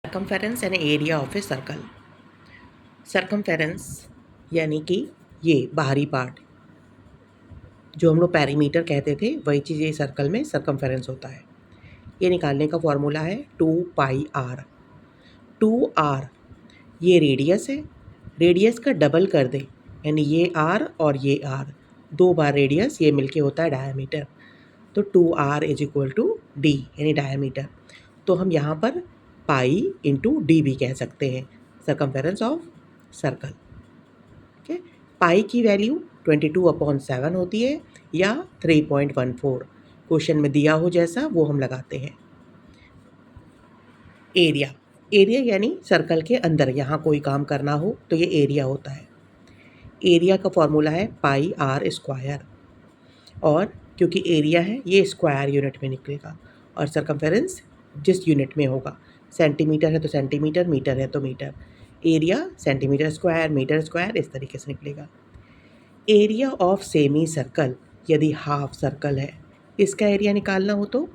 Circumference and area of a circle. Circumference यानी कि ये बाहरी पार्ट जो हम लोग पेरीमीटर कहते थे, वही चीज़ ये सर्कल में सर्कमफेरेंस होता है। ये निकालने का फॉर्मूला है 2πr। 2r ये रेडियस है, रेडियस का डबल कर दें यानी ये r और ये r, दो बार रेडियस, ये मिलके होता है डायमीटर। तो 2r is equal to d यानी डायमीटर। तो हम यहाँ पर पाई इंटू डी भी कह सकते हैं, सर्कमफेरेंस ऑफ सर्कल। ओके, पाई की वैल्यू 22/7 होती है या 3.14, क्वेश्चन में दिया हो जैसा वो हम लगाते हैं। एरिया, एरिया यानी सर्कल के अंदर यहाँ कोई काम करना हो तो ये एरिया होता है। एरिया का फॉर्मूला है पाई आर स्क्वायर, और क्योंकि एरिया है ये स्क्वायर यूनिट में निकलेगा और सर्कमफेरेंस जिस यूनिट में होगा, सेंटीमीटर है तो सेंटीमीटर, मीटर है तो मीटर, एरिया सेंटीमीटर स्क्वायर, इस तरीके से निकलेगा। एरिया ऑफ सेमी सर्कल, यदि हाफ सर्कल है इसका एरिया निकालना हो तो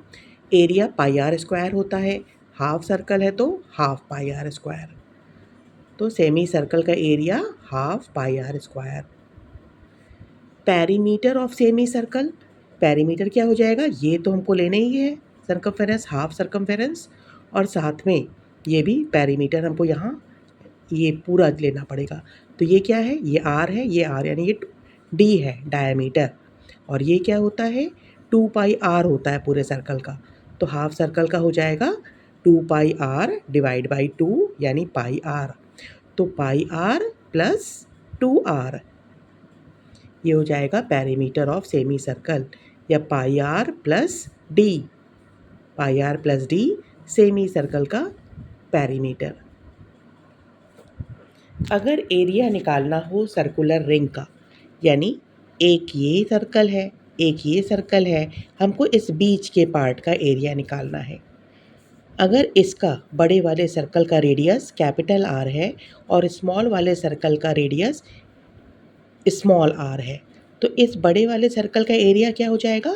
एरिया पाई आर स्क्वायर होता है, हाफ सर्कल है तो हाफ पाई आर स्क्वायर। तो सेमी सर्कल का area half pi R square. Perimeter of semi circle, perimeter क्या हो जाएगा, ये तो हमको लेना ही है सर्कमफेरेंस, हाफ सर्कमफेरेंस, और साथ में ये भी पेरीमीटर हमको यहाँ ये पूरा लेना पड़ेगा। तो ये क्या है, ये आर है, ये आर यानी ये डी है डायमीटर, और ये क्या होता है 2πr होता है पूरे सर्कल का। तो हाफ सर्कल का हो जाएगा 2πr डिवाइड बाई 2 यानी पाई आर। तो पाई आर प्लस 2r, ये हो जाएगा पेरीमीटर ऑफ सेमी सर्कल, या pi r plus d, pi r plus d semi circle का पेरीमीटर। अगर एरिया निकालना हो सर्कुलर रिंग का, यानी एक ये सर्कल है एक ये सर्कल है, हमको इस बीच के पार्ट का एरिया निकालना है। अगर इसका बड़े वाले सर्कल का रेडियस कैपिटल आर है और स्मॉल वाले सर्कल का रेडियस स्मॉल आर है, तो इस बड़े वाले सर्कल का एरिया क्या हो जाएगा,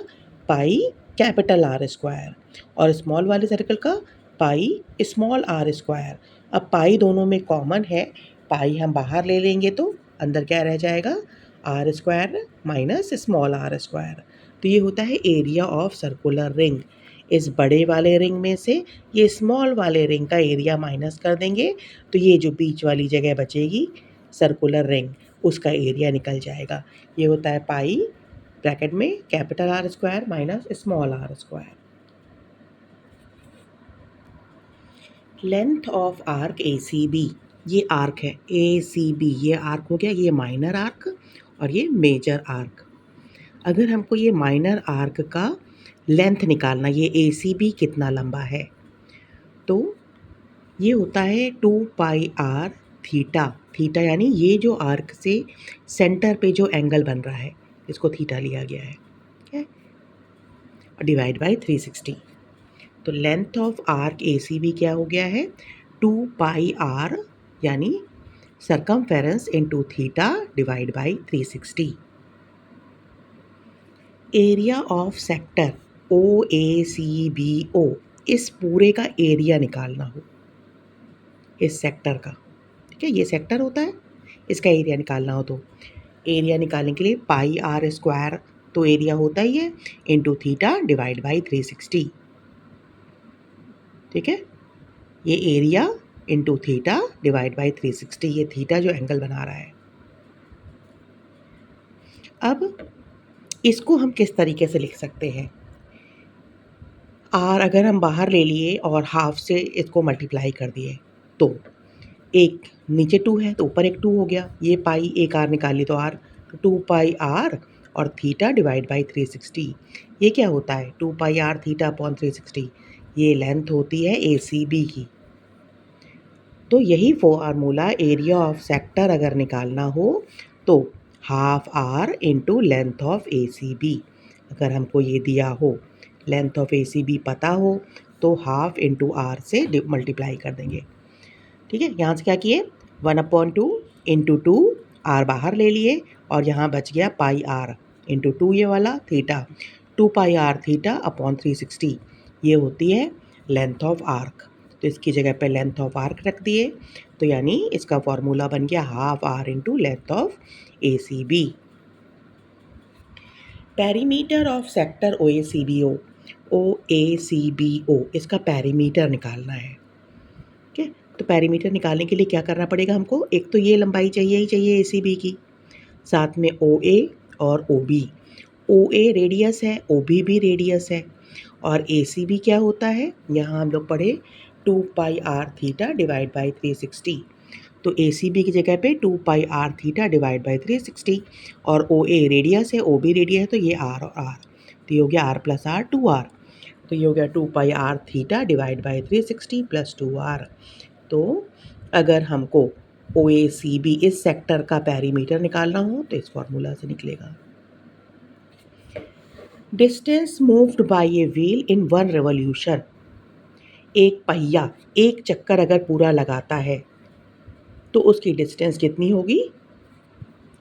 पाई कैपिटल आर स्क्वायर, और स्मॉल वाले सर्कल का पाई स्मॉल आर स्क्वायर। अब पाई दोनों में कॉमन है, पाई हम बाहर ले लेंगे तो अंदर क्या रह जाएगा, R square minus small R square. तो ये होता है एरिया ऑफ सर्कुलर रिंग। इस बड़े वाले रिंग में से ये स्मॉल वाले रिंग का एरिया माइनस कर देंगे तो ये जो बीच वाली जगह बचेगी सर्कुलर रिंग, उसका एरिया निकल जाएगा। ये होता है पाई ब्रैकेट में capital R square minus small R square. Length of arc A C B, ये आर्क है ए सी बी, ये आर्क हो गया, ये माइनर आर्क और ये मेजर आर्क। अगर हमको ये माइनर आर्क का लेंथ निकालना, ये ए सी बी कितना लंबा है, तो ये होता है 2πr थीटा। थीटा यानी ये जो आर्क से सेंटर पे जो एंगल बन रहा है इसको थीटा लिया गया है, ठीक है, और डिवाइड बाई 360। तो length of arc A C B क्या हो गया है, 2πr यानी circumference into theta divide by 360। Area of sector O A C B O, इस पूरे का एरिया निकालना हो इस सेक्टर का, ठीक है, ये सेक्टर होता है, इसका एरिया निकालना हो तो एरिया निकालने के लिए पाई आर स्क्वायर तो एरिया होता ही है इंटू थीटा डिवाइड बाई 360, ठीक है, ये area into theta divide by 360, ये थीटा जो एंगल बना रहा है। अब इसको हम किस तरीके से लिख सकते हैं, आर अगर हम बाहर ले लिए और हाफ से इसको मल्टीप्लाई कर दिए तो एक नीचे 2 है तो ऊपर एक 2 हो गया, ये पाई एक आर निकाली तो आर, तो 2πr और थीटा डिवाइड बाई 360, ये क्या होता है 2πr थीटा अपॉन 360, ये लेंथ होती है ए सी बी की। तो यही फॉर्मूला एरिया ऑफ सेक्टर अगर निकालना हो तो half R into length of A C B. अगर हमको ये दिया हो length of A C B पता हो तो हाफ इंटू आर से मल्टीप्लाई कर देंगे, ठीक है। यहाँ से क्या किए 1/2 इंटू 2, आर बाहर ले लिए और यहाँ बच गया पाई आर इंटू 2 ये वाला थीटा, 2πr थीटा अपॉन 360, ये होती है लेंथ ऑफ आर्क। तो इसकी जगह पे लेंथ ऑफ आर्क रख दिए, तो यानी इसका फॉर्मूला बन गया half R into length of ACB। Perimeter of sector OACBO, इसका पेरीमीटर निकालना है। ठीक है, तो पेरीमीटर निकालने के लिए क्या करना पड़ेगा हमको, एक तो ये लंबाई चाहिए ही चाहिए ACB की, साथ में OA और OB। OA रेडियस है, OB भी रेडियस है, और ACB क्या होता है, यहाँ हम लोग पढ़े 2 pi r theta divide by 360, तो ACB की जगह पे 2 pi r theta divide by 360, और OA रेडियस है, OB रेडियस है, तो ये R और R, तो ये हो गया R प्लस R 2R, तो ये हो गया 2 pi r theta divide by 360 plus 2R। तो अगर हमको OACB इस सेक्टर का पेरीमीटर निकालना हो तो इस फॉर्मूला से निकलेगा। Distance moved by a wheel in 1 revolution, एक पहिया एक चक्कर अगर पूरा लगाता है तो उसकी डिस्टेंस कितनी होगी,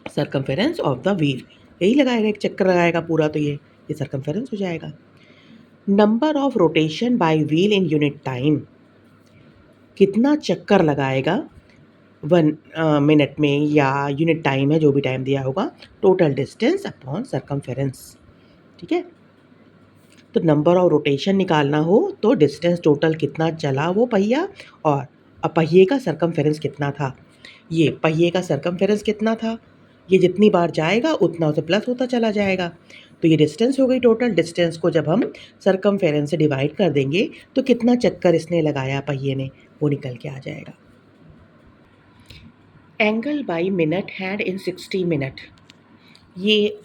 सर्कमफेरेंस ऑफ द व्हील, यही लगाएगा, एक चक्कर लगाएगा पूरा, तो ये सर्कमफेरेंस हो जाएगा। Number of rotation bye wheel in unit time, कितना चक्कर लगाएगा 1 मिनट में या यूनिट टाइम है जो भी टाइम दिया होगा, टोटल डिस्टेंस अपॉन सर्कमफेरेंस। ठीक है, तो नंबर ऑफ रोटेशन निकालना हो तो डिस्टेंस टोटल कितना चला वो पहिया, और पहिए का सर्कमफेरेंस कितना था, ये पहिए का सर्कमफेरेंस कितना था, ये जितनी बार जाएगा उतना उसे प्लस होता चला जाएगा, तो ये डिस्टेंस हो गई टोटल। डिस्टेंस को जब हम सर्कमफेरेंस से डिवाइड कर देंगे तो कितना चक्कर इसने लगाया पहिए ने, वो निकल के आ जाएगा। Angle by minute hand in 60 minute, ये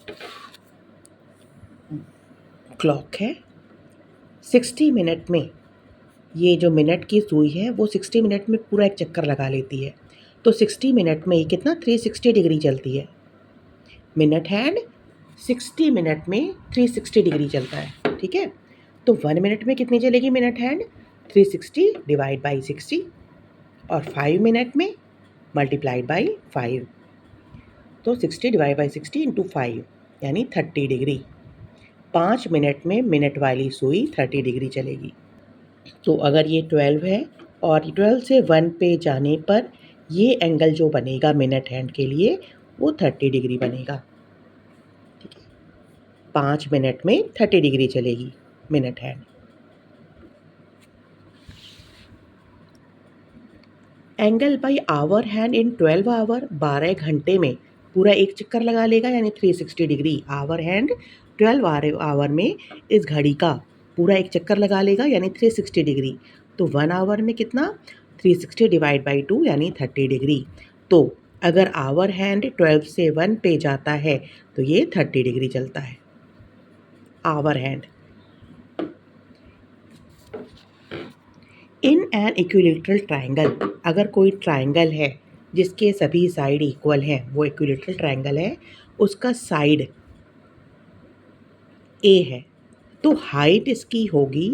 क्लॉक है, 60 मिनट में ये जो मिनट की सुई है वो 60 मिनट में पूरा एक चक्कर लगा लेती है, तो 60 मिनट में ये कितना 360 डिग्री चलती है। मिनट हैंड 60 मिनट में 360 डिग्री चलता है। ठीक है, तो 1 मिनट में कितनी चलेगी मिनट हैंड, 360 डिवाइड बाई 60, और 5 मिनट में मल्टीप्लाइड बाई 5, तो 60 डिवाइड बाई 60 इंटू 5 यानी 30 डिग्री। 5 मिनट में मिनट वाली सुई 30 डिग्री चलेगी। तो अगर ये 12 है और 12 से 1 पे जाने पर ये एंगल जो बनेगा मिनट हैंड के लिए वो 30 डिग्री बनेगा। ठीक है, 5 मिनट में 30 डिग्री चलेगी minute hand. Angle by hour hand in 12 hour, 12 घंटे में पूरा एक चक्कर लगा लेगा यानी 360 डिग्री। आवर हैंड 12 आवर में इस घड़ी का पूरा एक चक्कर लगा लेगा यानी 360 डिग्री, तो 1 आवर में कितना 360 डिवाइड बाई 2 यानी 30 डिग्री। तो अगर आवर हैंड 12 से 1 पे जाता है तो ये 30 डिग्री चलता है hour hand. In an equilateral triangle, अगर कोई ट्राइंगल है जिसके सभी साइड इक्वल हैं, वो इक्विलेटरल ट्राइंगल है, उसका साइड ए है, तो हाइट इसकी होगी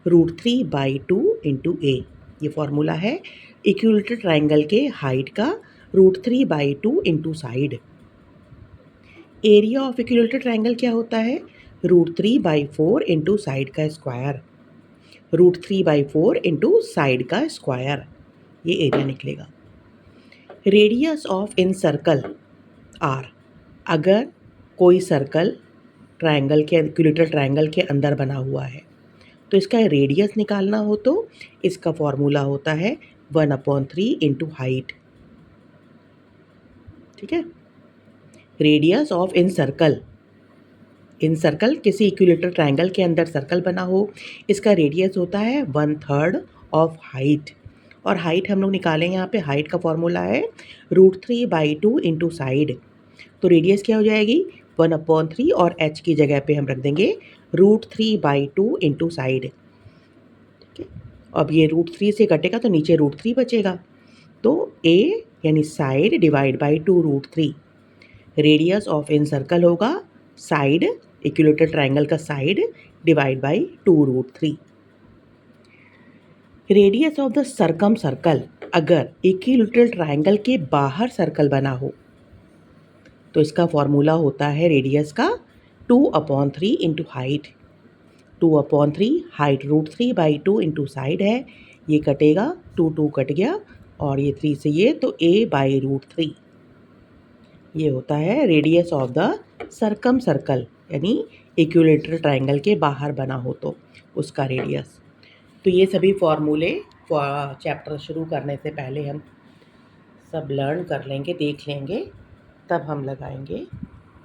√3/2 इंटू ए। ये फॉर्मूला है इक्विलेटरल ट्राइंगल के हाइट का √3/2 into side. Area of equilateral triangle क्या होता है, √3/4 इंटू साइड का स्क्वायर, √3/4 इंटू साइड का स्क्वायर, ये एरिया निकलेगा। Radius of in circle R, अगर कोई सर्कल ट्रायंगल के इक्विलेटरल ट्रायंगल के अंदर बना हुआ है तो इसका रेडियस निकालना हो तो इसका फॉर्मूला होता है 1/3 इंटू हाइट। ठीक है, radius of in circle, in circle किसी इक्विलेटरल ट्रायंगल के अंदर सर्कल बना हो, इसका रेडियस होता है 1/3 ऑफ हाइट, और हाइट हम लोग निकालें यहाँ पे, हाइट का फॉर्मूला है √3/2 इंटू साइड, तो रेडियस क्या हो जाएगी 1/3 और h की जगह पे हम रख देंगे √3/2 इंटू साइड। ठीक है, अब ये √3 से कटेगा तो नीचे √3 बचेगा, तो a यानी side divide by 2√3, radius of in circle होगा साइड, इक्विलेटरल ट्रायंगल का side divide by 2√3। Radius of the circum circle, अगर इक्विलेटरल ट्रायंगल के बाहर सर्कल बना हो तो इसका फॉर्मूला होता है रेडियस का 2/3 into height, 2/3 height √3/2 into side है, ये कटेगा, 2 कट गया और ये 3 से ये, तो a/√3 ये होता है radius of the circum circle, यानी इक्विलेटरल ट्रायंगल के बाहर बना हो तो उसका रेडियस। तो ये सभी फॉर्मूले चैप्टर शुरू करने से पहले हम सब लर्न कर लेंगे, देख लेंगे, तब हम लगाएंगे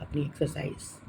अपनी एक्सरसाइज।